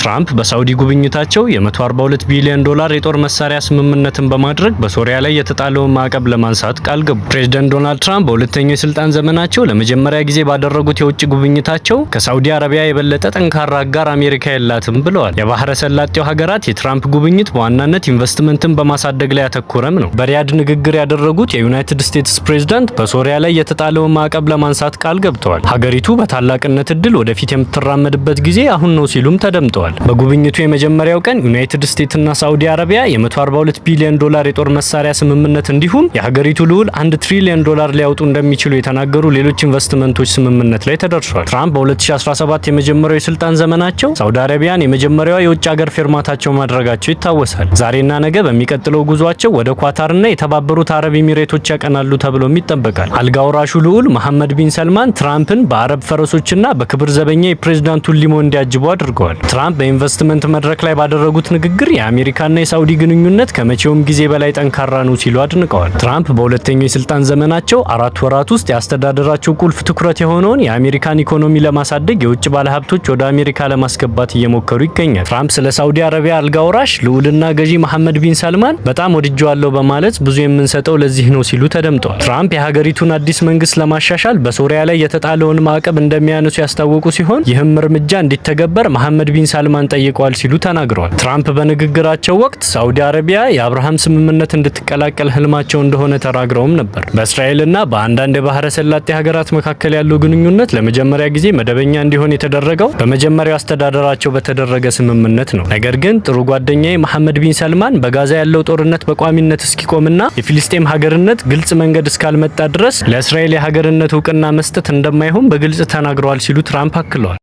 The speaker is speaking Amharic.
ትራምፕ በሳውዲ ጉብኝታቸው የ142 ቢሊዮን ዶላር የጦር መሳሪያ ስምምነትን በማድረግ በሶሪያ ላይ የተጣለውን ማዕቀብ ለማንሳት ቃል ገቡ። ፕሬዝዳንት ዶናልድ ትራምፕ በሁለተኛው የስልጣን ዘመናቸው ለመጀመሪያ ጊዜ ባደረጉት የውጭ ጉብኝታቸው ከሳውዲ አረቢያ የበለጠ ጠንካራ አጋር አሜሪካ የላትም ብለዋል። የባህረ ሰላጤው ሀገራት የትራምፕ ጉብኝት በዋናነት ኢንቨስትመንትን በማሳደግ ላይ ያተኮረም ነው። በሪያድ ንግግር ያደረጉት የዩናይትድ ስቴትስ ፕሬዝዳንት በሶሪያ ላይ የተጣለውን ማዕቀብ ለማንሳት ቃል ገብተዋል። ሀገሪቱ በታላቅነት እድል ወደፊት የምትራመድበት ጊዜ አሁን ነው ሲሉም ተደምጠዋል። በጉብኝቱ የመጀመሪያው ቀን ዩናይትድ ስቴትስና ሳውዲ አረቢያ የ142 ቢሊዮን ዶላር የጦር መሳሪያ ስምምነት እንዲሁም የሀገሪቱ ልዑል 1 ትሪሊዮን ዶላር ሊያወጡ እንደሚችሉ የተናገሩ ሌሎች ኢንቨስትመንቶች ስምምነት ላይ ተደርሷል። ትራምፕ በ2017 የመጀመሪያው የስልጣን ዘመናቸው ሳውዲ አረቢያን የመጀመሪያዋ የውጭ ሀገር ፊርማታቸው ማድረጋቸው ይታወሳል። ዛሬና ነገ በሚቀጥለው ጉዟቸው ወደ ኳታርና የተባበሩት አረብ ኤሚሬቶች ያቀናሉ ተብሎም ይጠበቃል። አልጋ ወራሹ ልዑል መሐመድ ቢን ሰልማን ትራምፕን በአረብ ፈረሶችና በክብር ዘበኛ የፕሬዝዳንቱን ሊሞ እንዲያጅቡ አድርገዋል። ትራምፕ በኢንቨስትመንት መድረክ ላይ ባደረጉት ንግግር የአሜሪካና የሳውዲ ግንኙነት ከመቼውም ጊዜ በላይ ጠንካራ ነው ሲሉ አድንቀዋል። ትራምፕ በሁለተኛው የስልጣን ዘመናቸው 4 ወራት ውስጥ ያስተዳደራቸው ቁልፍ ትኩረት የሆነውን የአሜሪካን ኢኮኖሚ ለማሳደግ የውጭ ባለሀብቶች ወደ አሜሪካ ለማስገባት እየሞከሩ ይገኛል። ትራምፕ ስለ ሳውዲ አረቢያ አልጋ ወራሽ ልዑልና ገዢ መሐመድ ቢን ሰልማን በጣም ወድጀዋለሁ በማለት ብዙ የምንሰጠው ለዚህ ነው ሲሉ ተደምጠዋል። ትራምፕ የሀገሪቱን አዲስ መንግስት ለማሻሻል በሶሪያ ላይ የተጣለውን ማዕቀብ እንደሚያነሱ ያስታወቁ ሲሆን ይህም እርምጃ እንዲተገበር መሐመድ ቢን ሰልማን ጠይቀዋል ሲሉ ተናግረዋል። ትራምፕ በንግግራቸው ወቅት ሳውዲ አረቢያ የአብርሃም ስምምነት እንድትቀላቀል ህልማቸው እንደሆነ ተናግረውም ነበር። በእስራኤልና በአንዳንድ የባህረ ሰላጤ ሀገራት መካከል ያለው ግንኙነት ለመጀመሪያ ጊዜ መደበኛ እንዲሆን የተደረገው በመጀመሪያው አስተዳደራቸው በተደረገ ስምምነት ነው። ነገር ግን ጥሩ ጓደኛዬ መሐመድ ቢን ሰልማን በጋዛ ያለው ጦርነት በቋሚነት እስኪቆምና የፊልስጤም ሀገርነት ግልጽ መንገድ እስካልመጣ ድረስ ለእስራኤል የሀገርነት እውቅና መስጠት እንደማይሆን በግልጽ ተናግረዋል ሲሉ ትራምፕ አክለዋል።